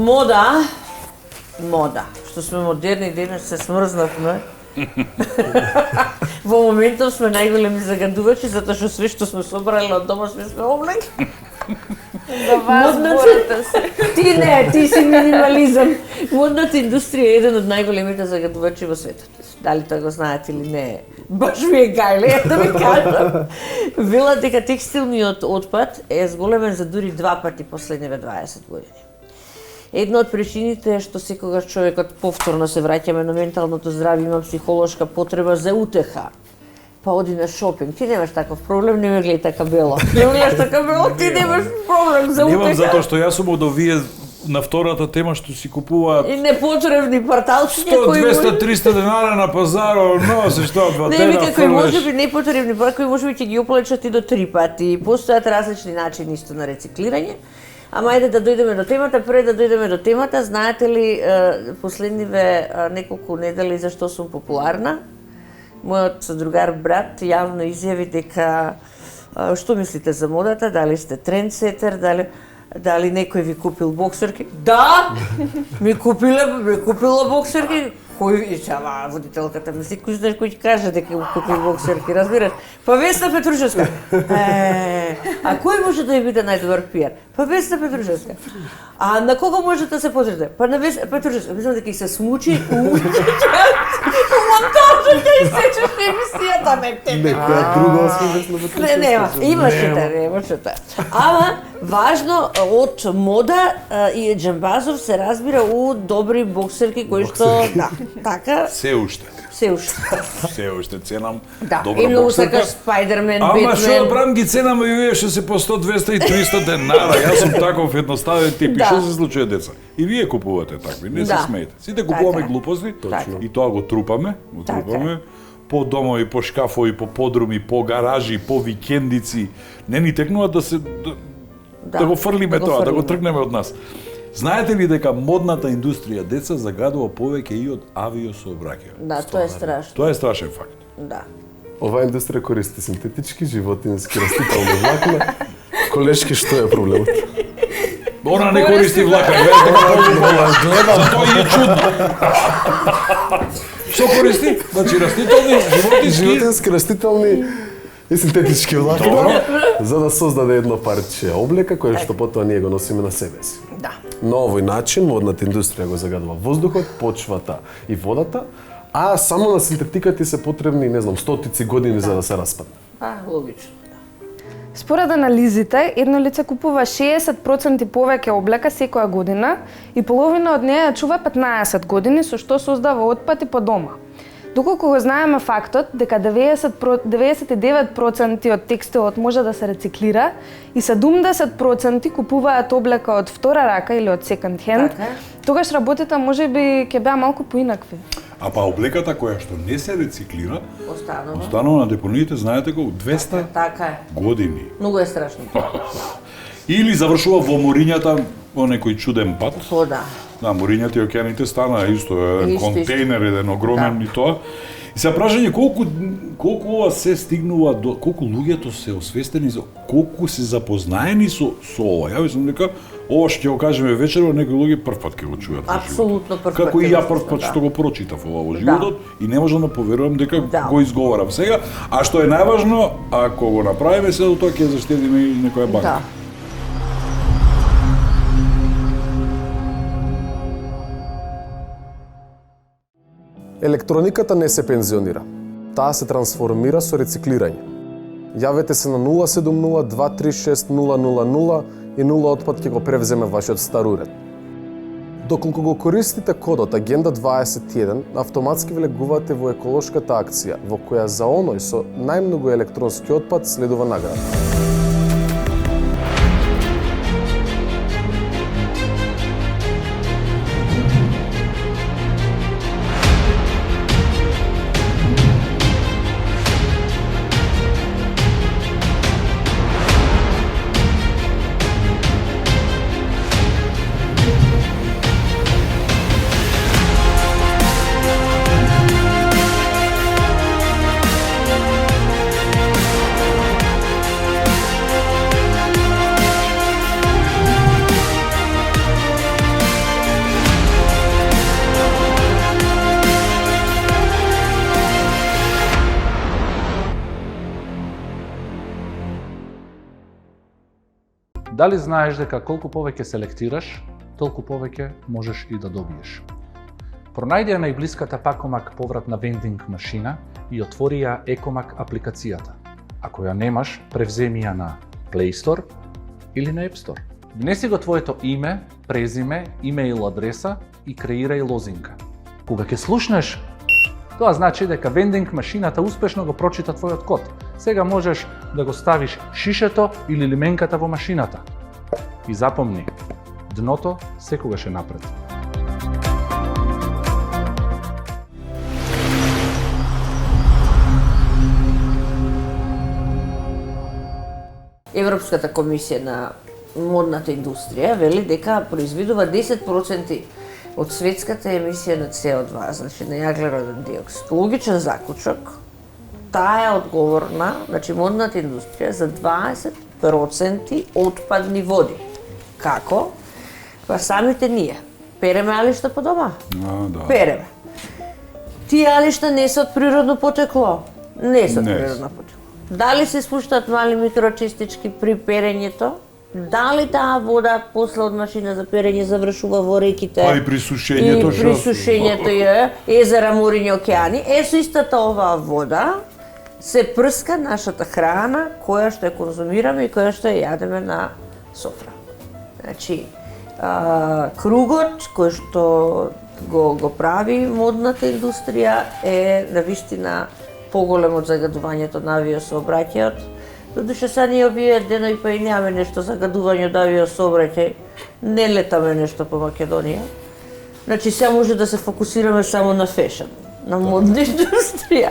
Мода. Што сме модерни, денес се смрзнавме. Во моментов сме најголеми загадувачи, затоа што све што сме собрали од дома сме облекли. За вас борите се. Ти си минимализам. Модната индустрија е еден од најголемите загадувачи во светот. Дали тоа го знаете или не, баш ви е гајле, да ви кажам. Велат дека текстилниот отпад е зголемен за дури 2 пати последниве 20 години. Една од причините е што секогаш човекот повторно се враќаме на менталното здравје, има психолошка потреба за утеха. Па оди на шопинг. Ти немаш таков проблем, не ме гледај така бело. Не гледаш така бело, ти немаш проблем за утеха. Немам затоа што јас сум од овие на втората тема што си купуваат и непотребни парталчиња 100, кои 200, 300 денара на пазарот, носиш тоа 2 не, дена. вика, кои можеби непотребни пари, кои можеби ќе ги оплечат и до 3 пати. Постојат различни начини исто на рециклирање. Ама ајде да дојдеме до темата, пред да дојдеме до темата, знаете ли последниве неколку недели зашто сум популарна? Мојот другар брат јавно изјави дека што мислите за модата, дали сте трендсетер, дали некој ви купил боксерки? Да! Ми купила боксерки. Кој сама водителката ми си кој знаеш кој ќе каже дека му купи боксерки, разбираш? Па Весна Петрушевска. А кој може да ја биде најдобар пиар? Па Весна Петрушевска. А на кого може да се позрете? Па на Весна Петрушевска. Мислам дека ќе се смучи. Монтажа ќе исечеш емисијата ме тебе. Некоја друга освен Весна Петрушевска. Нема, имаше та. Ама важно од мода и Џамбазов се разбира у добри боксерки кои што да, така Се уште ценам да, добра и многу боксерка. сакаш Спајдермен, Ама што Бетмен. правам ги ценаме и вие што се по 100, 200 и 300 денара. Јас сум таков едноставен тип. И Да. што се случува, деца? И вие купувате такви, не се Да. смеете. Сите купуваме Така е. глупости Точно. и тоа го трупаме, по домови, по шкафови, по подруми, по гаражи, по викендици. Не ни текнува да се да го фрлиме тоа, да го тргнеме од нас. Знаете ли дека модната индустрија, деца, загадува повеќе и од авиосообраќај? Да, тоа е страшно. Тоа е страшен факт. Да. Оваа индустрија користи синтетички, животински, растителни влакна. Колешки, што е проблемот? Она не користи влака, гледам, тоа е чудно. Што користи? Значи растителни, животински. Животински, растителни и синтетички влакна, за да создаде едно парче облека кое што потоа ние го носиме на себе си. Да. На овој начин модната индустрија го загадува воздухот, почвата и водата, а само на синтетиката се потребни, не знам, стотици години за да се распадне. Логично. Според анализите, едно лице купува 60% повеќе облека секоја година и половина од неја ја чува 15 години, со што создава отпад и по дома. Доколку го знаеме фактот дека 99% од текстилот може да се рециклира и 70% купуваат облека од втора рака или од second hand, тогаш работите можеби ќе беа малку поинакви. А па облеката која што не се рециклира, Останува на депониите, знаете колку? 200 Така е. години. Многу е страшно. Или завршува во морињата во некој чуден пат. Да. Да, морињата и океаните стана исто еден контейнер, еден огромен и тоа. И се прашање колку ова се стигнува до колку луѓето се освестени за колку се запознаени со ова. Ја мислам дека ова што ќе го кажеме вечерва, некои луѓе прв пат ќе го чујат. Апсолутно прв пат. Како и ја прв пат што го прочитав ова во животот и не можам да поверувам дека го изговарам сега, а што е најважно, ако го направиме се до тоа ќе заштедиме и некоја банка. Да. Електрониката не се пензионира. Таа се трансформира со рециклирање. Јавете се на 070 236 000 и нула отпад ќе го превземе вашиот стар уред. Доколку го користите кодот Агенда 21, автоматски влегувате во еколошката акција, во која за оној со најмногу електронски отпад следува награда. Дали знаеш дека колку повеќе селектираш, толку повеќе можеш и да добиеш? Пронајди ја најблиската Пакомак повратна вендинг машина и отвори ја Екомак апликацијата. Ако ја немаш, превземи ја на Play Store или на App Store. Внеси го твоето име, презиме, имейл адреса и креирај лозинка. Кога ќе слушнеш, тоа значи дека вендинг машината успешно го прочита твојот код. Сега можеш да го ставиш шишето или лименката во машината. И запомни, дното секогаш е напред. Европската комисија на модната индустрија вели дека произведува 10% од светската емисија на CO2, значи на јаглероден диоксид. Логичен заклучок, таа е одговорна, значи модната индустрија за 20% отпадни води. Како? Па самите ние. Переме алишта по дома? Да. Переме. Тие алишта не се од природно потекло? Не се од природно потекло. Дали се спуштаат мали микрочистички при перењето? Дали таа вода после од машина за перење завршува во реките? Па и при сушењето, и при сушењето е езера, мориња, океани. Со истата оваа вода се прска нашата храна која што ја конзумираме и која што ја јадеме на софра. Значи, кругот кој што го прави модната индустрија е навистина поголем од загадувањето на авиосообраќајот. Додуше са ние овие денови па и немаме нешто загадување од авиосообраќај, не летаме нешто по Македонија. Значи сега може да се фокусираме само на фешн, на модна индустрија.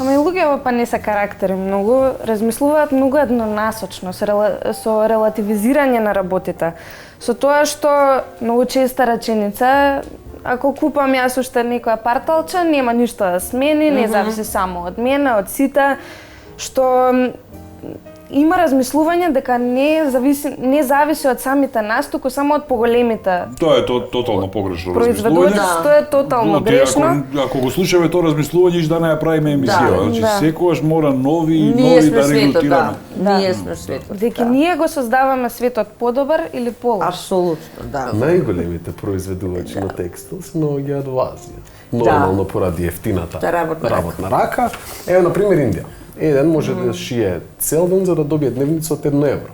Ама и луѓето па не се карактери многу, размислуваат многу еднонасочно, со релативизирање на работите. Со тоа што многу честа реченица, ако купам јас уште некоја парталче, нема ништо да смени, не зависи само од мене, од сите, што има размислување дека не зависи од самите нас, туку само од поголемите. Тоа е тотално погрешно произведување. размислување. Тоа е тотално грешно. Ако го слушаме тоа размислување, да не ја правиме емисија. Значи секогаш мора нови да регулираме. Ние сме светот. Дека ние го создаваме светот подобар или полош. Апсолутно, да. Најголемите произведувачи на текстил се наоѓаат во Азија. Нормално поради ефтината работна рака. Ево, на пример, Индија. Еден може да шие цел ден за да добие дневница од 1 евро.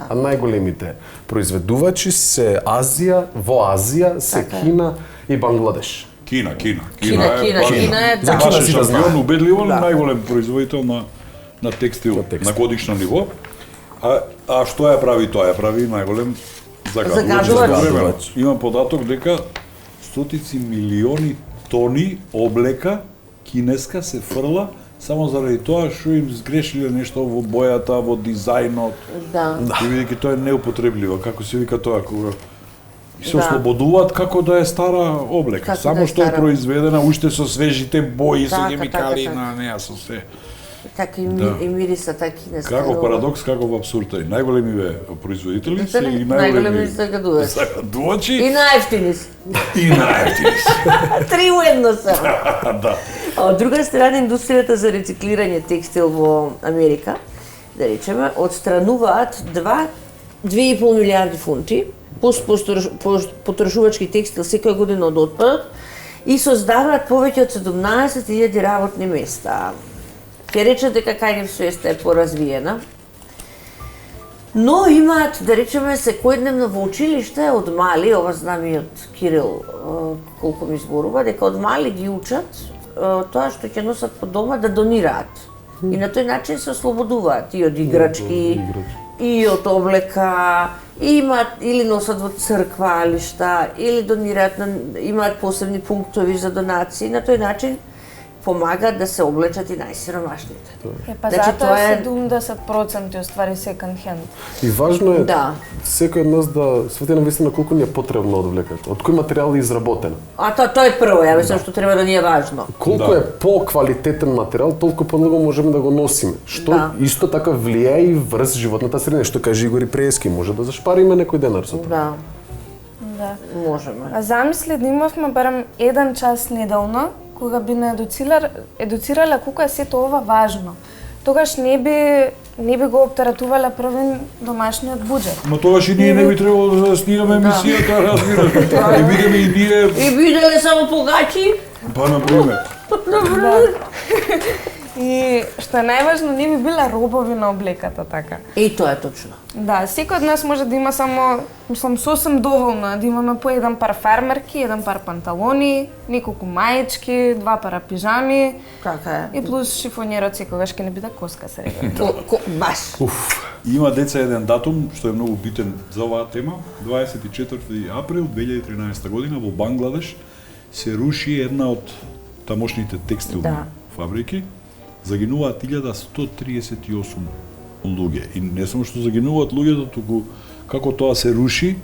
А најголемите произведувачи се во Азија се Кина и Бангладеш. Кина е, да. Кина си да знае. Убедливо најголем производител на текстил на годишно ниво. А што ја прави тоа? Ја прави најголем загадувач. Имам податок дека стотици милиони тони облека кинеска се фрла само заради тоа што им сгрешиле нешто во бојата, во дизајнот. Да. И бидејќи тоа е неупотребливо, како се вика тоа кога се ослободуваат како да е стара облека, само што е произведена уште со свежите бои, со хемикали на неа, со се. Така и мириса така кинеска. Како парадокс, како во абсурд. Најголемиве производители се и најголеми загадувачи. И најефтини се. Три уедно се. Да. А од друга страна, индустријата за рециклирање текстил во Америка, да речеме, отстрануваат 2,5 милиарди фунти потрошувачки текстил секоја година од отпадот и создаваат повеќе од 17.000 работни места. Ќе речат дека кај нив свеста е поразвиена, но имаат, да речеме, секојдневно во училиште од мали, ова знам и од Кирил колку ми зборува, дека од мали ги учат тоа што ќе носат по дома да донираат. И на тој начин се ослободуваат и од играчки, и од облека, имаат или носат во црква алишта, или донираат, имаат посебни пунктови за донации, на тој начин помагаат да се облечат и најсиромашните. Па затоа е 70% уствари second hand. И важно е секој од нас да свати на вистина колку ни е потребно од облеката, од кој материјал е изработена. Тоа е прво, ја мислам што треба да ни е важно. Колку е поквалитетен материјал, толку помногу можеме да го носиме. Што исто така влијае и врз животната средина, што каже Игор Прески, може да зашпариме некој денар со тоа. Да. Можеме. А замисли да имавме барем 1 час неделно кога би не едуцирале колку е сето ова важно. Тогаш не не би го оптератувале првен домашниот буџет. Но тогаш и ние не би требало да снимаме емисијата, разбираш. И бидеме и ние, И биделе само погачи? па на пример. И што е најважно, не би биле робови на облеката така. И тоа е точно. Да, секој од нас може да има само, мислам, сосем доволно да имаме по еден пар фермерки, еден пар панталони, неколку маечки, два пара пижами. Така е. И плюс шифонерот секогаш ќе не биде коска среда. Баш. Има деца еден датум што е многу битен за оваа тема. 24 април 2013 година во Бангладеш се руши една од тамошните текстилни фабрики. Загинуваат 1138 луѓе. И не само што загинуваат луѓето, туку како тоа се руши,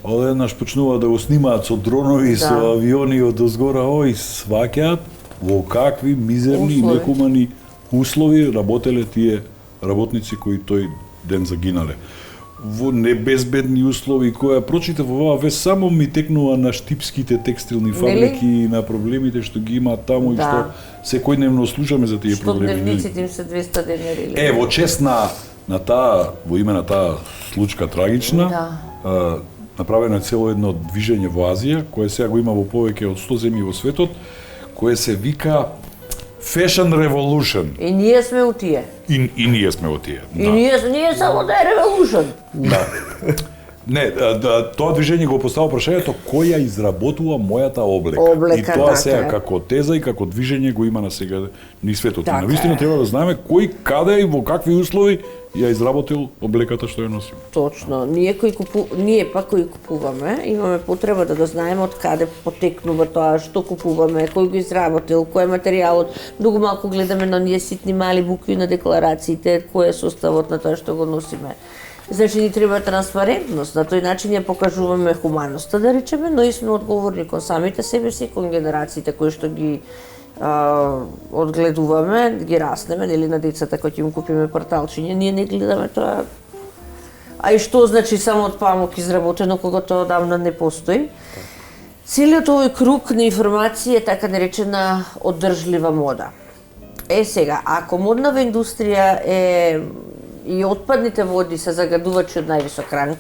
одеднаш почнуваат да го снимаат со дронови, со авиони од озгора, сваќаат во какви мизерни и некумани услови работеле тие работници кои тој ден загинале. Во небезбедни услови, која прочитав оваа вест, само ми текнува на штипските текстилни фабрики и на проблемите што ги имаат таму и што секојдневно слушаме за тие проблеми. Што дневниците им се 200 денари. Во чест на таа, во име на таа случка трагична, направено е цело едно движење во Азија, кое сега го има во повеќе од 100 земји во светот, кое се вика Fashion Revolution. И ние сме у тие. И ние сме во тие. И ние само да е Revolution. Да. Не, тоа движење го поставува прашањето кој ја изработува мојата облека. И тоа сега како теза и како движење го има на сега ни светот. На вистина треба да знаеме кој, каде и во какви услови ја изработил облеката што ја носиме. Точно. Ние пак кои купуваме, имаме потреба да знаеме од каде потекнува тоа, што купуваме, кој го изработил, кој е материјалот. Многу малку гледаме на ние ситни мали букви на декларациите, кој е составот на тоа што го носиме. Значи ни треба транспарентност, на тој начин ја покажуваме хуманоста, да речеме, но и сме одговорни кон самите себе си, кон генерациите кои што ги одгледуваме, ги раснеме, нели на децата кои ќе им купиме порталчиња, ние не гледаме тоа. А и што значи само од памук изработено кога тоа одамна не постои? Целиот овој круг на информација е така наречена оддржлива мода. Сега, ако моднава индустрија е и отпадните води се загадувачи од највисок ранг,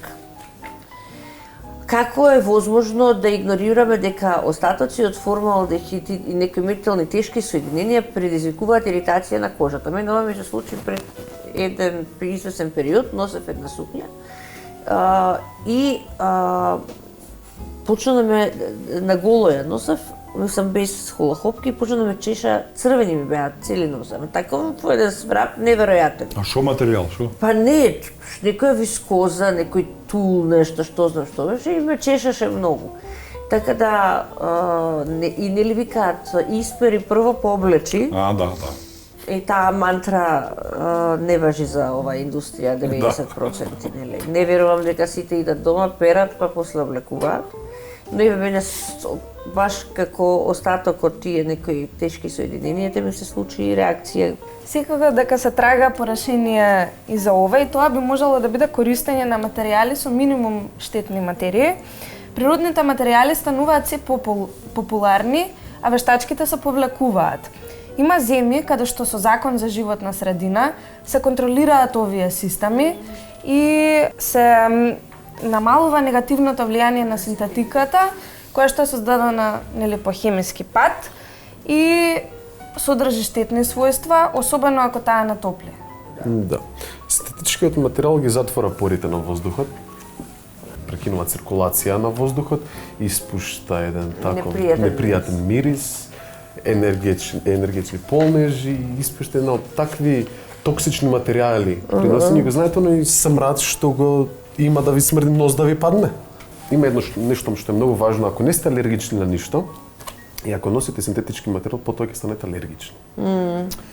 како е возможно да игнорираме дека остатоци од формалдехид и некои метални тешки соединенија предизвикуваат иритација на кожата? Мене ова ми се случи пред еден извесен период, носев една сукња и почна да ме на голо ја носев, сам без холахопки и почна да ме чеша, црвени ми беа цели носев. Таков по еден сврап неверојатен. А што материјал, што? Па не, некоја вискоза, некој тул, нешто, што знам што беше и ме чешаше многу. Така да, и нели викаат, испери прво пооблечи. Да. И таа мантра не важи за оваа индустрија 90%, нели. Не верувам дека сите идат дома, перат, па после облекуваат. Но и мене баш како остаток од тие некои тешки соединенија, ми се случи реакција. Секога дека се трага по решение и за ова, и тоа би можело да биде користење на материјали со минимум штетни материи. Природните материјали стануваат се популарни, а вештачките се повлекуваат. Има земји каде што со закон за животна средина се контролираат овие системи и се намалува негативното влијание на синтетиката, која што е создадена нели по хемиски пат и содржи штетни својства, особено ако таа е натопли. Да. Синтетичкиот материјал ги затвора порите на воздухот, прекинува циркулација на воздухот, испушта еден таков непријатен мирис, енергетски полнежи, испушта една од такви токсични материјали. Приносени го знаете, но и смрад што го има да ви смрди нос да ви падне. Има едно нешто што е многу важно, ако не сте алергични на ништо, и ако носите синтетички материјал, потоа ќе станете алергични.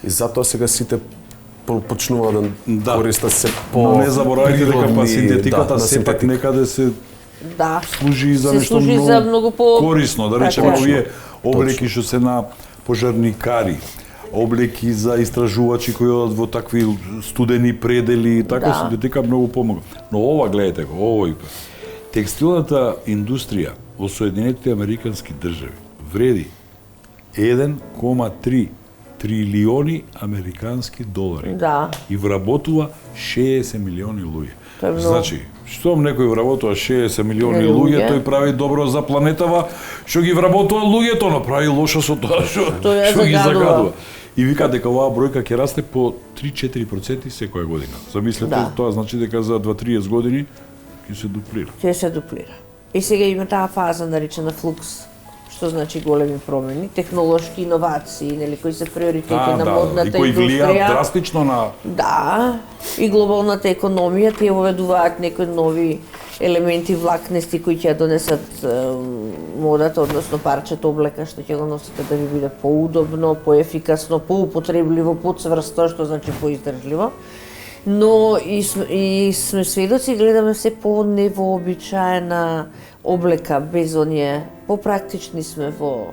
И затоа сега сите почнува да користат се по. Но не заборавајте дека па синтетиката сепак некаде се служи за нешто многу корисно, да речеме овие облеки што се на пожарникари, облеки за истражувачи кои одат во такви студени предели и така синтетика многу помага. Но ова гледате го, овој текстилната индустрија во Соединетите Американски држави вреди 1,3 трилиони американски долари. Да. И вработува 60 милиони луѓе. Тоа е многу. Значи, штом некој вработува 60 милиони Луѓе. луѓе, тој прави добро за планетава, што ги вработува луѓето, но прави лошо со тоа што Тоа ја ги загадува. загадува. И вика дека оваа бројка ќе расте по 3-4% секоја година. Замислете, Да. тоа значи дека за 2-30 години ќе се дуплира. Ќе се дуплира. И сега има таа фаза наречена флукс, што значи големи промени, технолошки иновации, нели, кои се приоритети на модната и кои влијаат индустрија. драстично на Да, и глобалната економија, тие воведуваат некои нови елементи влакнести кои ќе ја донесат модата, односно парчето облека што ќе го носите да ви биде поудобно, поефикасно, поупотребливо, поцврсто, што значи поиздржливо. Но и сме сведоци, гледаме се по-невообичаена облека без оние, попрактични сме во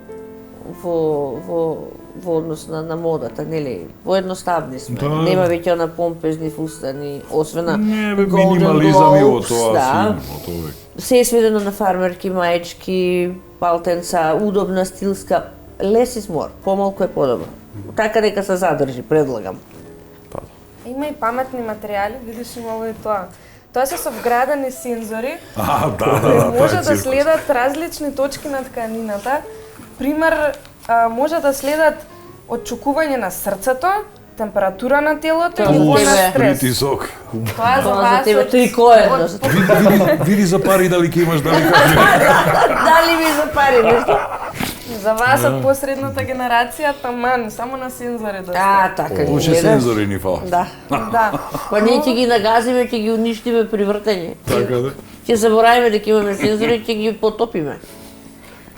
однос на модата, нели? Поедноставни сме. Да. Нема веќе на помпезни фустани, освена не бе, Golden минимализам и во Globes, тоа да. си, во тоа. Се е сведено на фармерки, маечки, палтенца, удобна, стилска. Less is more, помалку е подобро. Така дека се задржи, предлагам. Има и паметни материјали, видиш има ово и тоа. Тоа се со вградени сензори, Да, може тоа е да циркус. следат различни точки на тканината. Пример, може да следат отчукување на срцето, температура на телото Тоа и ниво за на тебе. стрес. Притисок. Тоа Тоа за заваси тебе од... трикоедно. Види за пари дали ќе имаш, дали кажи. Дали ми запари нешто? За вас од посредната генерација, таман, само на сензори да А, така ги Уште гледаш. сензори ни фала. Да. Да. Па ние ќе ги нагазиме, ќе ги уништиме при вртење. Така да. Ќе заборавиме дека имаме сензори, ќе ги потопиме.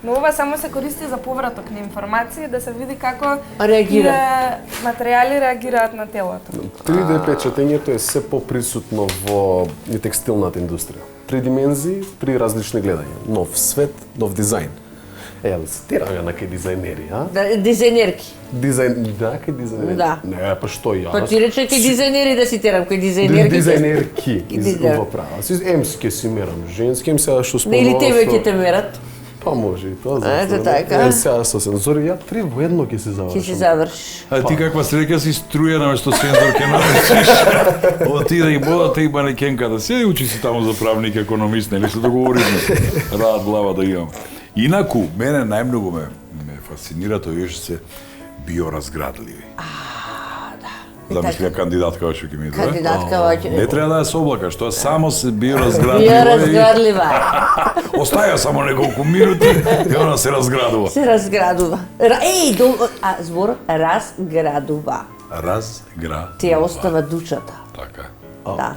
Но ова само се користи за повраток на информации, да се види како Реагира. тие материјали реагираат на телото. 3D печатењето е се поприсутно во и текстилната индустрија. Три димензии, три различни гледања. Нов свет, нов дизајн. Ја цитирам на кај дизајнери, а? Да, дизајнерки. Дизајн, да, кај дизајнери. Да. Не, па што јас? Па ти рече кај дизајнери да цитирам, кај дизајнерки. Дизајнерки, дизајнер. во права. Ем ќе си мерам женски, ем сега што Не, или спомнував тебе со- ќе те мерат, Па може и тоа. Ето зашто не? така. Е, сега со сензори, ја три во едно ќе се ќе си завршам. завршиш. А ти каква среќа си струјена место сензор ќе намесиш. Отида и бодата и манекенката. Се учи си таму за правник, економист, нели се договоривме. Рад глава да имам. Инаку, мене најмногу ме фасцинира тоа што се биоразградливи. Замисли кандидатка што ќе ми даде. Кандидатка Не ваќе. треба да е со облака, што само се биоразградливи. Ја разградлива. Оставја само неколку минути и она се разградува. Се разградува. Зборот разградува. Разградува. Ти ја остава дучата. Така. Да.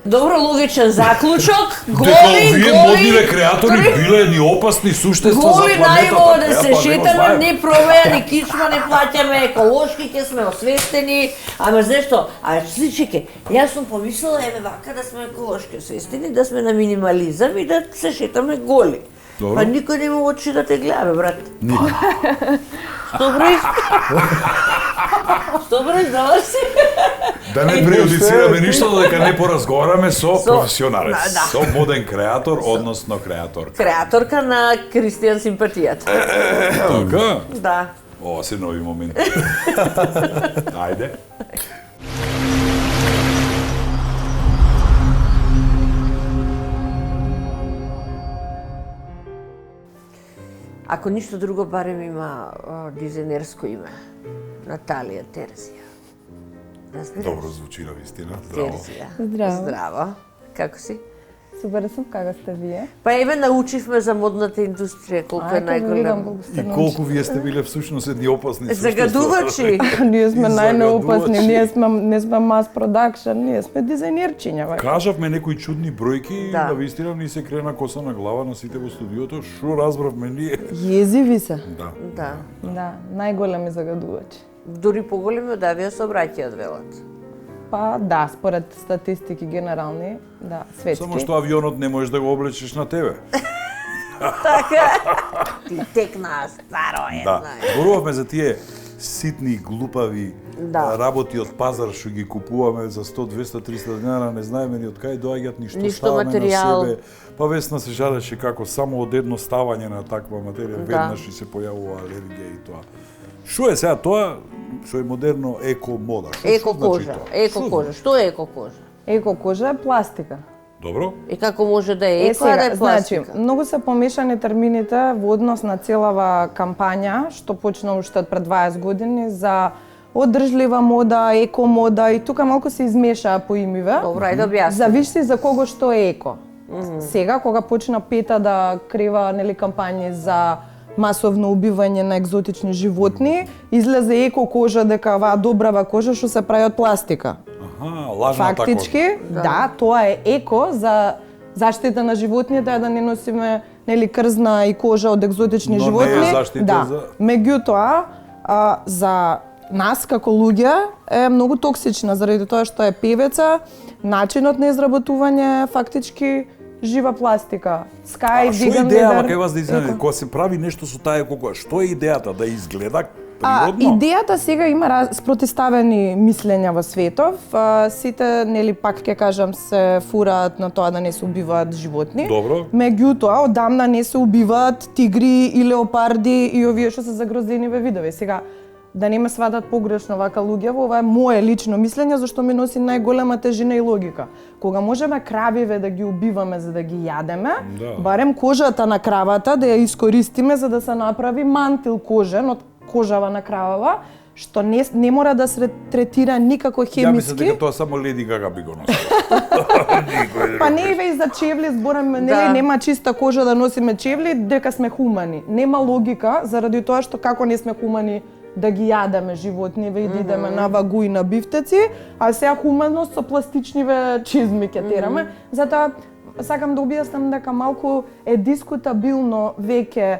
Добро логичен заклучок. Дека Голи, овие модниве креатори биле едни опасни суштества за Голи планетата. најво да Ја, се па, шетаме, знаем. не провеа, ни кичма, не плаќаме, еколошки ќе сме освестени. Ама знаеш што? А сличеке, јас сум помислила, еве вака да сме еколошки освестени, да сме на минимализам и да се шетаме голи. Добро. Па никој не му очи да те гледа, брат. Што броиш? Што броиш, заврши? Да не преюдицираме ништо, додека не поразговараме со професионалец, Да. со моден креатор, односно креаторка. Креаторка на Кристијан симпатијата. Така? Да. Ова се нови моменти. Ајде. Ако ништо друго, барем има дизајнерско име. Наталија Терзија. Разбираш? Добро звучи на вистина. Здраво. Терзија. Здраво. Здраво. Како си? Супер сум, како сте вие? Па еве научивме за модната индустрија, колку е најголема. И колку вие сте биле всушност едни опасни суштества. Загадувачи. Ние сме најнеопасни, Загадувачи. не сме мас продакшн, ние сме дизајнерчиња. вака. Кажавме некои чудни бројки, Да. на вистина ни се крена коса на глава на сите во студиото, шо разбравме ние. Језиви се. Да. Да. Да, најголеми загадувачи. Дури поголеми од авиосообраќајот велат. Па да, според статистики генерални, да, светски. Само што авионот не можеш да го облечеш на тебе. Ти текна старо Да. една. Зборувавме за тие ситни, глупави Да. работи од пазар што ги купуваме за 100, 200, 300 денари, не знаеме ни од кај доаѓаат, ништо Ништо ставаме материјал. на себе. Па Весна се жалеше како само од едно ставање на таква материја Да. веднаш и се појавува алергија и тоа. Што е сега тоа, што е модерно еко мода? Еко значи кожа. тоа? Еко Што кожа. Што е еко кожа? Еко кожа е пластика. Добро. И како може да е еко, а да е пластика? значи, многу се помешани термините во однос на целава кампања, што почна уште од пред 20 години за одржлива мода, еко мода и тука малку се измешаа поимиве. Добро, ајде објасни. Зависи за кого што е еко. Сега кога почна Пета да крева нели кампањи за масовно убивање на екзотични животни, излезе еко кожа дека оваа добрава кожа што се прави од пластика. Аха, лажната Фактички, да, тоа е еко за заштита на животните, да не носиме нели крзна и кожа од екзотични Но не е животни. заштита Да. за- Меѓутоа, за нас како луѓе е многу токсична заради тоа што е певеца, начинот на изработување е фактички жива пластика. Sky, А што е vegan идејава leather, кај вас да изгледа? еко. Кога се прави нешто со таа еко, што е идејата? Да изгледа А, природно? идејата сега има спротиставени мислења во светов. Сите, нели, пак ќе кажам, се фураат на тоа да не се убиваат животни. Добро. Меѓутоа, одамна не се убиваат тигри и леопарди и овие што се загрозениве видови. Сега, да не ме сватат погрешно вака луѓево, ова е мое лично мислење, зашто ми носи најголема тежина и логика. Кога можеме кравиве да ги убиваме за да ги јадеме, Да. барем кожата на кравата да ја искористиме за да се направи мантил кожен од кожава на кравава, што не мора да се третира никако Ја мислам дека хемиски. тоа само Леди Гага би го носила. Па не и за чевли збораме, нели Да. нема чиста кожа да носиме чевли дека сме хумани. Нема логика заради тоа што како не сме хумани да ги јадеме животниве и да идеме на вагу и на бифтеци, а сега хуманост со пластичниве чизми ќе тераме. Затоа сакам да објаснам дека малку е дискутабилно веќе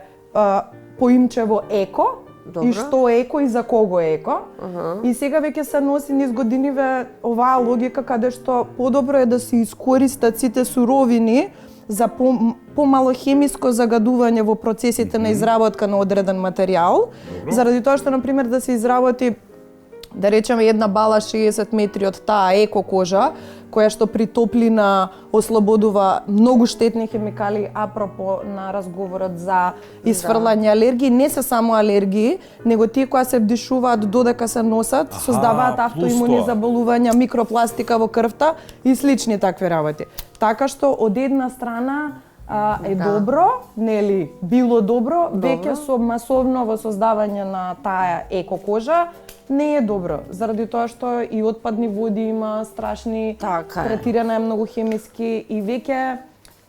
поимчево еко, Добро. и што е еко и за кого е еко. И сега веќе се носи низ годиниве оваа логика каде што подобро е да се искористат сите суровини за помало хемиско загадување во процесите на изработка на одреден материјал. Заради тоа што, например, да се изработи, да речеме, една бала 60 метри од таа еко кожа, која што при топлина ослободува многу штетни хемикали, апропо на разговорот за изфрлање алергии. Не се само алергии, него тие кои се вдишуваат додека се носат, создаваат плюс автоимуни тоа. заболувања, микропластика во крвта и слични такви работи. Така што од една страна е добро, нели, било добро, веќе со масовно во создавање на таа еко кожа не е добро, заради тоа што и отпадни води има страшни, Така е. третирана е многу хемиски и веќе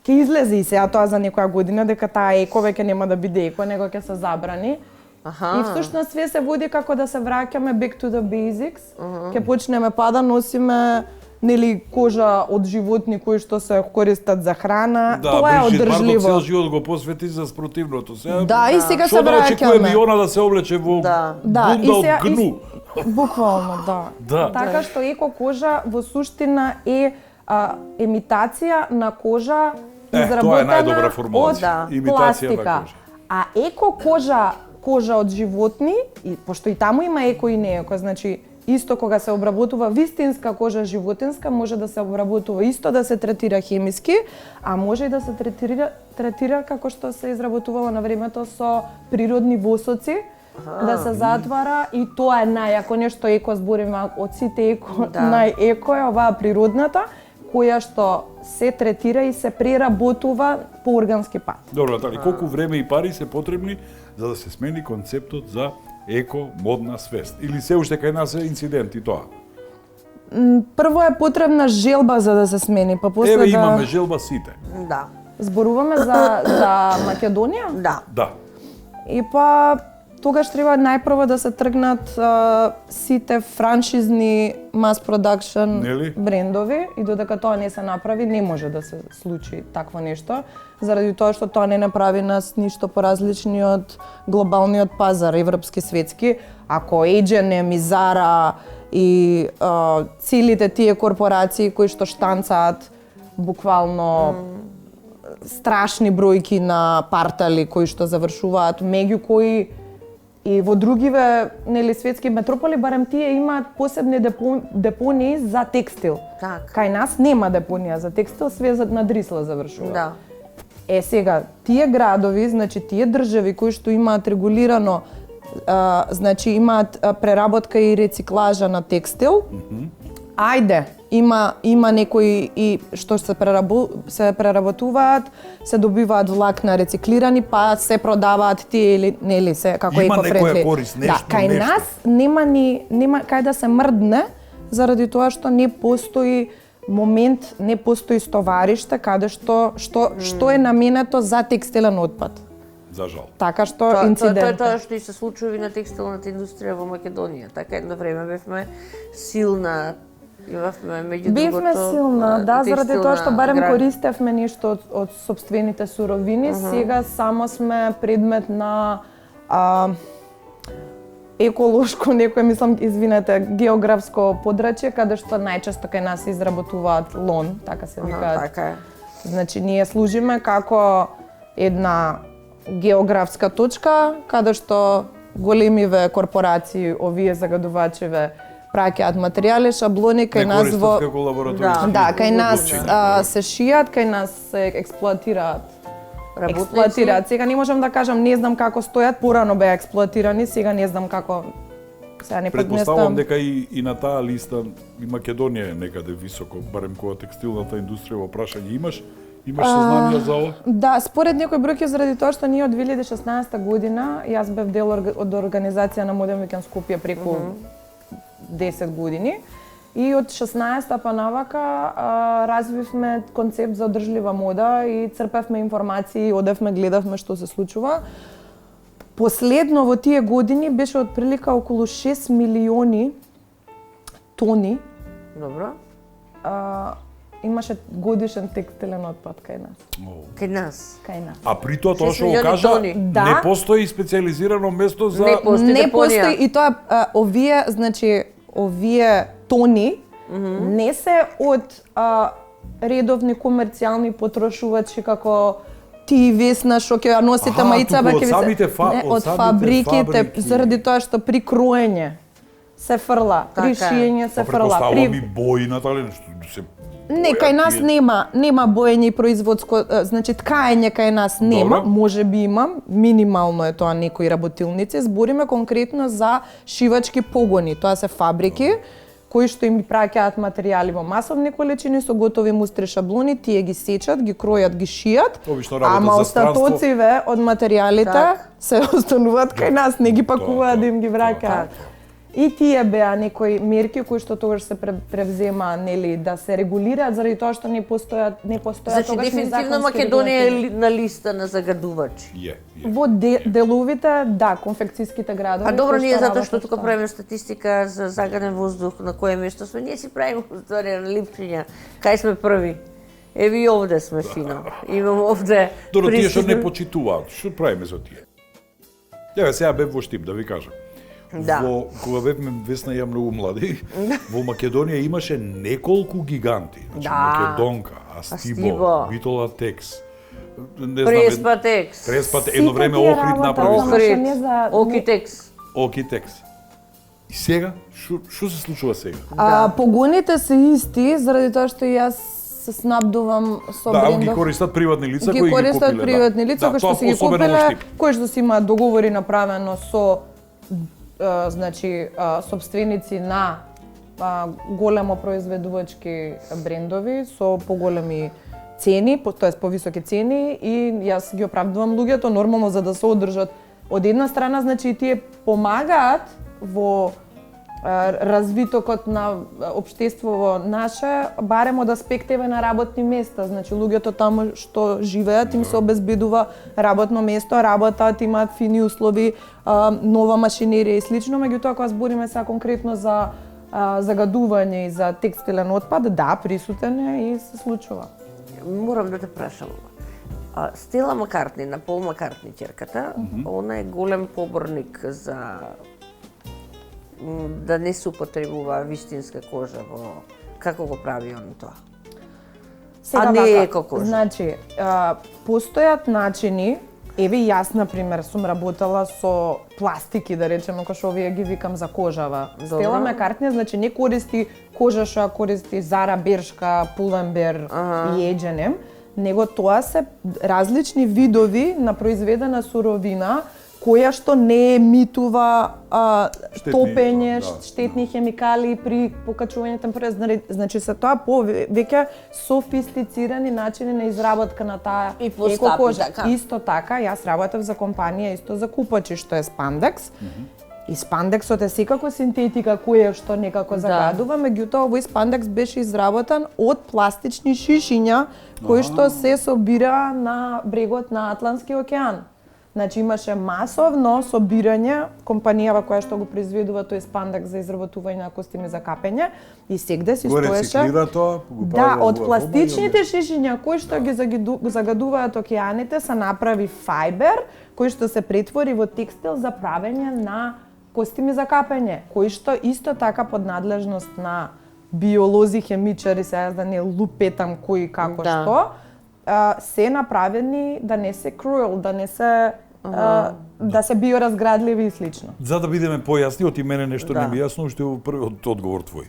ќе излезе и сега тоа за некоја година дека таа еко веќе нема да биде еко, него ќе се забрани. И всушност све се води како да се враќаме back to the basics. Ќе почнеме па да носиме нели кожа од животни кои што се користат за храна. Да, Тоа е Брижит Бардот одржливо. цел живот го посвети за спротивното. Сега, Да, и сега се што да очекуваме и враќаме. она да се облече во Да. бунда од гну. Буквално, да. Да. Така што еко кожа во суштина е емитација на кожа тоа е изработена најдобра формулација. од Имитација на пластика. кожа. А еко кожа од животни, и пошто и таму има еко и не еко, значи исто кога се обработува вистинска кожа животинска, може да се обработува исто да се третира хемиски, а може и да се третира како што се изработувало на времето со природни восоци, да се затвара и тоа е најако нешто еко, збориме од сите еко, најеко е оваа природната, која што се третира и се преработува по органски пат. Добро, Натали, колку време и пари се потребни за да се смени концептот за еко-модна свест? Или се уште кај нас е инцидент и тоа? Прво е потребна желба за да се смени, па после Еве да имаме желба сите. Да. зборуваме за Македонија. Да. Да. И па тогаш треба најпрво да се тргнат сите франшизни mass production Нели? брендови и додека тоа не се направи не може да се случи такво нешто, заради тоа што тоа не направи нас ништо поразлични од глобалниот пазар, европски, светски. Ако H&M и Zara и целите тие корпорации кои што штанцаат буквално страшни бројки на партали кои што завршуваат, меѓу кои и во другиве нели светски метрополи барем тие имаат посебни депонии за текстил. Така. Кај нас нема депонија за текстил, све на Дрисла завршува. Да. Сега, тие градови, значи тие држави кои што имаат регулирано Значи имаат преработка и рециклажа на текстил. Ајде, има некои и што се преработуваат, се добиваат влакна рециклирани, па се продаваат тие или нели се како Има екофрендли. некоја корис, нешто, Да, кај нешто. нас нема кај да се мрдне, заради тоа што не постои момент, не постои стовариште каде што е наменето за текстилен отпад. За жал. Така што Тоа е инцидент. тоа што и се случува на текстилната индустрија во Македонија. Така едно време бевме силна, имавме меѓу Бевме другото силна, да, заради тоа што барем гран- користевме нешто од сопствените суровини, сега само сме предмет на еколошко некој, мислам, извинете, географско подрачје, каде што најчесто кај нас се изработуваат лон, така се викаат. Така е. Значи, ние служиме како една географска точка, каде што големиве корпорации, овие загадувачиве, праќаат материјали, шаблони кај Не нас користат во... како лабораториски. Да, кај нас обучени. се шијат, кај нас се експлоатираат. Работници. Експлоатираат. Сега не можам да кажам, не знам како стојат, порано беа експлоатирани, сега не знам како. Сега не Предпоставувам поднестам. дека и на таа листа и Македонија е некаде високо, барем кога текстилната индустрија во прашање имаш сознание за ова? Да, според некои бројки заради тоа што ние од 2016 година, јас бев дел од организација на Modern Weekend Скопје преку 10 години. И од 16-та па навака развивме концепт за одржлива мода и црпевме информации, одевме, гледавме што се случува. Последно во тие години беше од прилика околу 6 милиони тони Добро. имаше годишен текстилен отпад кај нас. Кај нас. Кај нас. А при тоа 6 што го милиони кажа, тони. Да. не постои специјализирано место за Не постои Не депонија. постои и тоа овие, значи, овие тони не се од редовни комерцијални потрошувачи како ти Весна што ќе ја носите Аха, мајца, туку ќе од ви се самите не, од од самите фабриките, фабрики. заради тоа што при кроење се фрла, при Така е. шиење се Па фрла. предпоставувам и бојната ли нешто се Не, кај нас нема боење и производско, значи ткаење кај нас нема, Добро. може би има, минимално е тоа некои работилници, збориме конкретно за шивачки погони, тоа се фабрики кои што им праќаат материјали во масовни количини со готови мустри шаблони, тие ги сечат, ги кројат, ги шијат, Обично работат ама за странство. остатоциве од материјалите Так. се остануваат кај нас, не ги пакуваат да им ги враќаат. Так. И тие беа некои мерки кои што тогаш се превзема, нели, да се регулираат заради тоа што не постојат Значи тогаш ни дефинитивно законски Македонија регулативи. е на листа на загадувачи. Е. Во деловите, да, конфекцијските градови. А добро, кои ние затоа работат што тука тоа. правиме статистика за загаден воздух, на кое место сме, ние си правиме историја на липчиња, кај сме први. Еви и овде сме фино. Имам овде Добро, тие што не присутни- почитуваат, што правиме за тие? Ја сега бев во Штип, да ви кажам. Да. Кога бевме Весна и ја многу млади, во Македонија имаше неколку гиганти. Значи Да. Македонка, Астибо. Астибо, Битола Текс. Не Преспатекс. Преспат, едно Сите време тие Охрид работат, направи. само што не за- Окитекс. Окитекс. И сега, што се случува сега? Погоните се исти, заради тоа што јас се снабдувам со Да, брендов. ги користат приватни лица Ги кои ги користат купиле. приватни лица да, кои што тоа си ги особено во купиле, Штип. кои што си имаат договори направено со значи сопственици на големо произведувачки брендови со поголеми цени, тоест повисоки цени и јас ги оправдувам луѓето нормално за да се одржат. Од една страна, значи тие помагаат во развитокот на општеството наше, барем од аспект на работни места. Значи луѓето таму што живеат им се обезбедува работно место, работат, имаат фини услови, нова машинерија и слично. Меѓутоа кога збориме сега конкретно за загадување и за текстилен отпад, да, присутен е и се случува. Морам да те прашам. Стела Маккартни, на Пол Маккартни ќерката, она е голем поборник за да не се употребува вистинска кожа во како го прави он тоа. А не вака, екокожа. Значи, постојат начини, еве јас на пример сум работела со пластики, да речеме, кои што овие ги викам за кожава. Стела Маккартни, значи не користи кожа што ја користи Зара, Бершка, Pull&Bear и H&M, него тоа се различни видови на произведена суровина која што не емитува топење, да. штетни хемикали при покачување температура. Значи се тоа повеќе софистицирани начини на изработка на таа И поскапи, екокожа. така. Исто така, јас работев за компанија исто за купачи што е спандекс. И спандексот е секако синтетика која што некако загадува, меѓутоа овој спандекс беше изработен од пластични шишиња кои што се собира на брегот на Атлантскиот океан. Значи имаше масовно собирање, компанијава која што го произведува тој спандекс за изработување на костими за капење и сегде си Го стоеше. рециклира тоа, го прави Да, во од гума пластичните шишиња кои што ги загадуваат океаните се направи фајбер кој што се претвори во текстил за правење на костими за капење, кои што исто така под надлежност на биолози, хемичари, сега да не лупетам кои како Да. што, се направени да не се cruel, да не се да се биоразградливи и слично. За да бидеме појасни, од и мене нешто Да. не ми е јасно, уште во првиот одговор твој.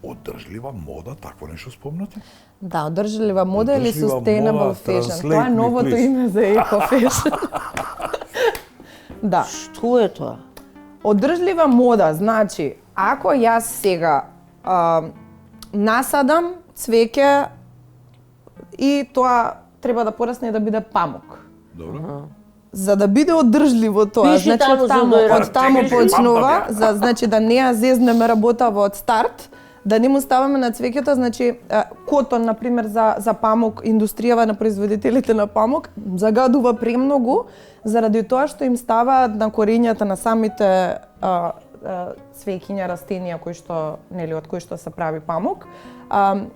Одржлива мода, такво нешто спомнати? Да, одржлива мода или Одржлива sustainable мода, fashion. translate Тоа е me, новото please. име за eco fashion. Да. Што е тоа? Одржлива мода, значи, ако јас сега насадам цвеќе и тоа треба да порасне и да биде памук. Добро. За да биде одржливо тоа, Пиши значи таму, од за да таму ја почнува, значи да не ја зезнеме работава од старт, да не му ставаме на цвеќето, значи котон на пример за памук, индустријава на производителите на памук загадува премногу заради тоа што им ставаат на корењата на самите цвеќиња, растенија кои што нели од кои што се прави памук.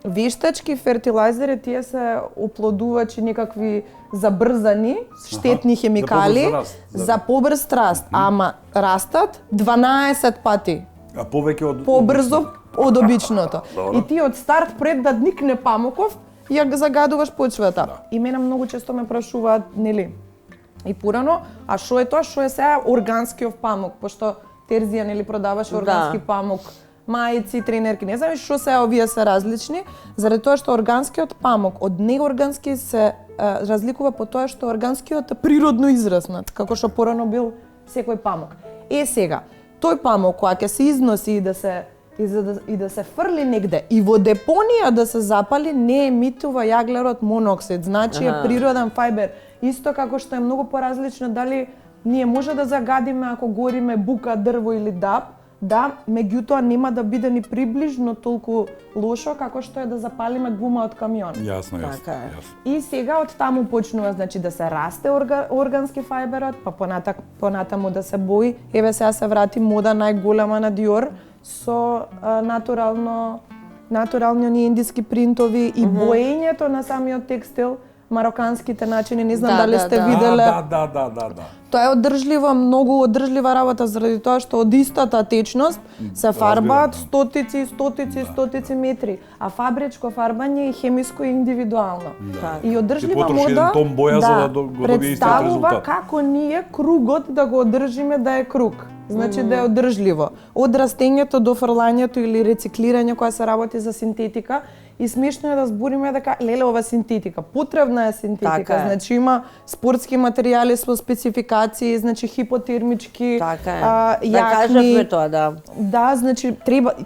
Вештачки фертилайзери тие се оплодувачи некакви забрзани штетни хемикали за побрз раст, ама растат 12 пати А повеќе од побрзо од обичното. И ти од старт пред да никне памуков, ја загадуваш почвата. И мене многу често ме прашуваат, нели, и порано, а што е тоа, што е сега органскиот памук, пошто Терзија нели продаваше органски памук, мајци, тренерки, не знам што се овие се различни, заради тоа што органскиот памук од неоргански се разликува по тоа што органскиот е природно израснат, како што порано бил секој памук. Сега, тој памук кога ќе се износи и да се фрли негде и во депонија да се запали, не емитува јаглерод моноксид, значи е природен фајбер. Исто како што е многу поразлично дали ние може да загадиме ако гориме бука, дрво или даб, да, меѓутоа нема да биде ни приближно толку лошо како што е да запалиме гума од камион. Јасно, Така е. јасно. И сега од таму почнува значи да се расте органски фајберот, па понатаму да се бои. Еве сега се врати мода најголема на Dior со натурални оние индиски принтови и боењето на самиот текстил, мароканските начини, не знам дали сте виделе. Да. Тоа е одржливо, многу одржлива работа заради тоа што од истата течност се фарбаат стотици метри, а фабричко фарбање е хемиско и индивидуално. И одржлива Ти потроши мода еден тон боја за да добие истиот представува резултат. како ние кругот да го одржиме да е круг. Значи да е одржливо. Од растењето до фрлањето или рециклирање кога се работи за синтетика, и смешно е да збориме дека леле ова синтетика, потребна е синтетика, Така е. значи има спортски материјали со спецификации, значи хипотермички, Така е. јакни. Да кажавме тоа, да. Да, значи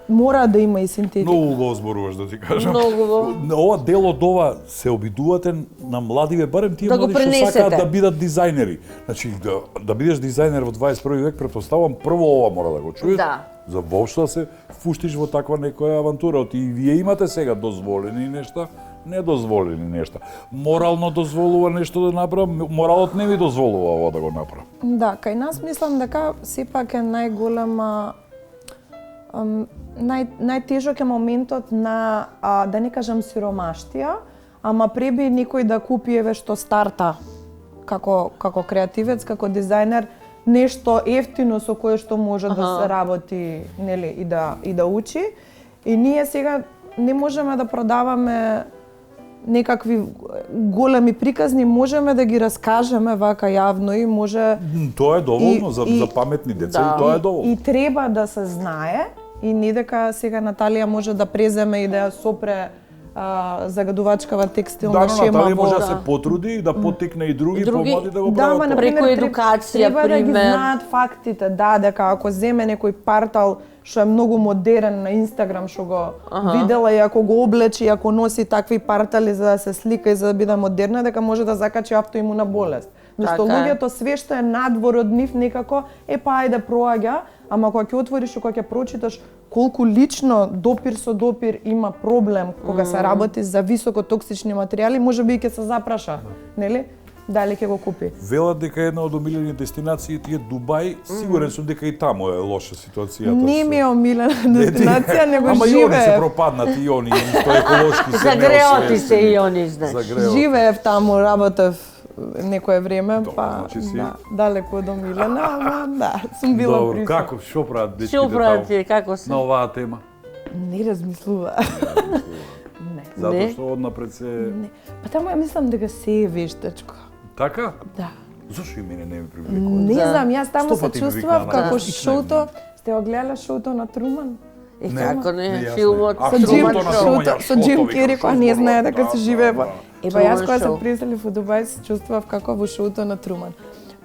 мора да има и синтетика. Многу го зборуваш да ти кажам. Многу. Ова дел од ова се обидувате на младиве, барем тие Да го млади што пренесете. сакаат да бидат дизајнери. Значи да бидеш дизајнер во 21 век, претпоставувам прво ова мора да го чуеш. Да. За воопшто да се впуштиш во таква некоја авантура. И вие имате сега дозволени нешта, недозволени нешта. Морално дозволува нешто да направам, моралот не ви дозволува ова да го направам. Да, кај нас мислам дека сепак е најголема најтежок е моментот на да не кажам сиромаштија, ама преби некој да купи еве што старта како креативец, како дизајнер, нешто ефтино со кое што може да се работи, нели, и да учи. И ние сега не можеме да продаваме некакви големи приказни, можеме да ги раскажеме вака јавно и може Тоа е доволно И- за и- паметни деца Да. и тоа е доволно. и треба да се знае и не дека сега Наталија може да преземе и да ја сопре загадувачкава текстилна Да, но шема Наталија може во... да се потруди и да потекне и други Други- помлади да го Да, ма, прават. например, Преку едукација, треба да ги пример. знаат фактите, да, дека ако земе некој партал што е многу модерен на Инстаграм, што го видела и ако го облечи, ако носи такви партали за да се слика и за да биде модерна, дека може да закачи автоимуна болест. Место Така е. луѓето све што е надвор од нив некако па ајде проаѓа, ама кога ќе отвориш и кога ќе прочиташ колку лично допир со допир има проблем кога се работи за високо токсични материјали, можеби и ќе се запраша, нели? Дали ќе го купи. Велат дека една од омилени дестинации е Дубај, сигурен сум дека и таму е лоша ситуацијата. Не ми е со- омилена дестинација, него Ама и они се живеев. пропаднати, и они исто еколошки се Загреоти се неосвестени. и они, знаеш. Загреоти. Живеев таму, работев некое време, Добро, па значи си- да, далеко од омилена, ама да, сум била Добро, присутна. како, што прават дечките Што прават таму тие, како се? на оваа тема? Не размислува. Не. Затоа Не. што однапред се... Не. Па таму ја мислам дека се е вештачко. Така? Да. Зошто и мене не ми привлекува? Не Да. знам, јас таму 100 се пати ме чувствував викнаа, како да. шоуто. Сте го гледале шоуто на Труман? И Не, како не, не, јас филмот не. А, Со Труман Джим, то на шоуто, Труман, ја со Джим шоуто, Кери, викам, која не шоуто, знае да, дека се да, живее. да. Еба јас Труман кога се шоу. преселив во Дубај се чувствував како во шоуто на Труман.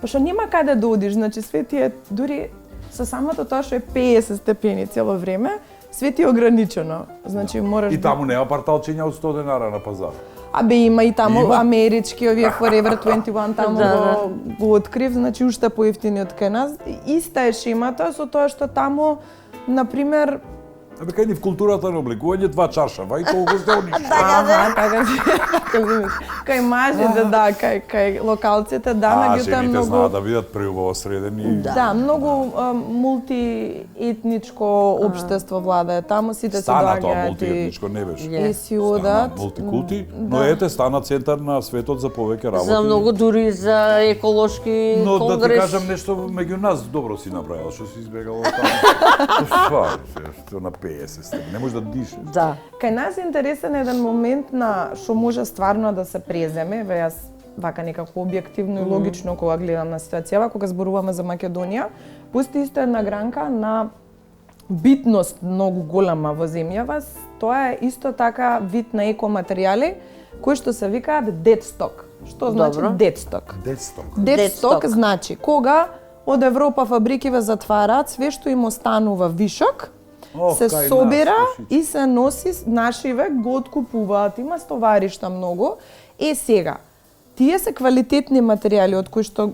Пошто нема каде да одиш, значи све ти е дури со самото тоа што е 50 степени цело време, све ти е ограничено. Значи мораш И таму нема парталчиња од 100 денара на пазар. Абе има и таму Има? амерички, овие Forever 21 таму Да, го открив, значи уште поевтини од кај нас. Иста е шемата со тоа што таму например Абе кај ни в културата на обликување два чаршава и колку сте они. Аха, така си. Кај мажите, да, кај локалците, да, меѓутоа жените многу знаат да бидат преубаво средени. Да, многу мултиетничко општество влада е таму, сите се Стана тоа доаѓаат мултиетничко не беше. Е. и си одат. Стана мултикулти, но ете стана центар на светот за повеќе работи. За многу дури за еколошки Но да ти конгрес. кажам нешто меѓу нас добро си направила, што си избегала таму. Што на 50 сте, не можеш да дишеш. Да. Кај нас е интересен еден момент на што може стварно да се преземе, ве јас вака некако објективно и логично кога гледам на ситуацијава, кога зборуваме за Македонија, постои исто една гранка на битност многу голема во земјава, тоа е исто така вид на екоматеријали кои што се викаат dead stock. Што значи Добро. dead stock? Детство. Dead Dead stock stock. значи кога од Европа фабрики ве затвараат, све што им останува вишок, се кај собира нас, слушајте. и се носи, нашиве го откупуваат, има стоваришта многу. Сега, тие се квалитетни материјали од кои што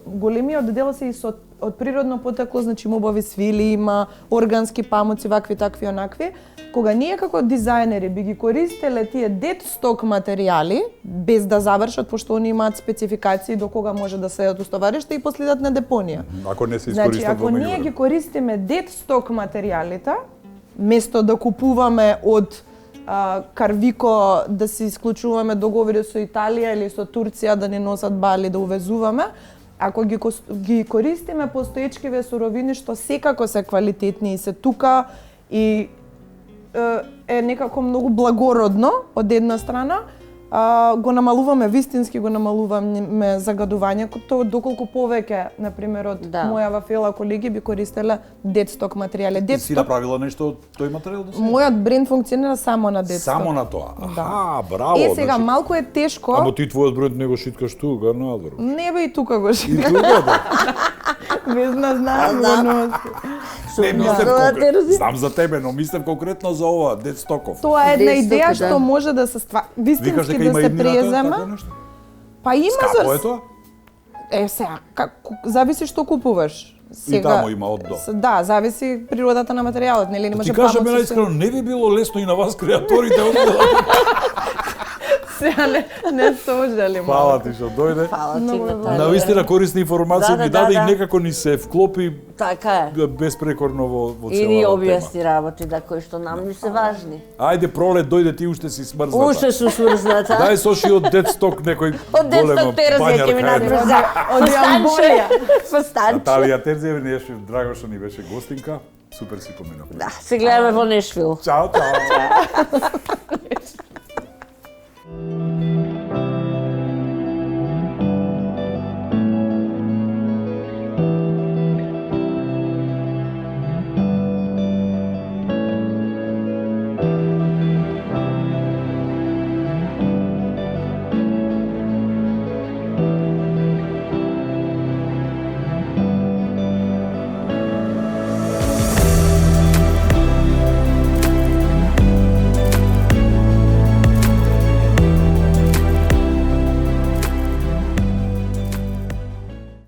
големиот дел се и со од природно потекло, значи мобави свили, има органски памуци, вакви, такви, онакви. Кога ние како дизајнери би ги користеле тие dead stock материјали, без да завршат, пошто они имаат спецификации до кога може да се стовариште и последат на депонија. Ако не се Значи, искористат ако во ние меѓувреме. ги користиме dead stock материјалите, место да купуваме од Карвико, да се исклучуваме договори со Италија или со Турција да не носат бали да увезуваме, ако ги користиме постоечкиве суровини што секако се квалитетни и се тука и е некако многу благородно од една страна, го намалуваме вистински, го намалуваме загадувањето, доколку повеќе, например, од Да. мојава фела колеги би користеле dead stock материјали. Dead Си stock, направила нешто од тој материјал до сега? мојот бренд функционира само на dead Само stock. на тоа. Аха, браво. Сега значи, малку е тешко. Ама ти твојот бренд не го шиткаш тука, надвор. Не бе и тука го И шиткам. тука да. Без знаам го носи. Не мислев Да, конкретно. терзи. Знам за тебе, но мислев конкретно за ова, Дед Стоков. Тоа е една Dead stock, идеја да. што може да се Викаш вистински дека да има се иднина тоа, преземе. такво нешто? Па има Скапо е тоа? Сега, зависи што купуваш. И таму има од до. Да, зависи природата на материјалот, нели не може Ти кажа памук ме со најискрено, не би било лесно и на вас креаторите од Сега не сожалим. Фала ти што дојде. Фала ти, Много Наталија. Навистина корисна информација Да, ми да, даде да. и некако ни се вклопи Така е. безпрекорно во И ни целава тема. објасни работи да кои што нам ни се важни. Ајде пролет дојде ти уште си смрзната. Уште су сврзната. Дај соши од Дед Сток некој Од голема детството терзија ќе ми бањарка надиме една. за Од Јамболија. Фастанче. Наталија Терзиева ни беше драго што ни беше гостинка. Супер си поминав. Да, се гледаме во Нешвил. Чао, чао.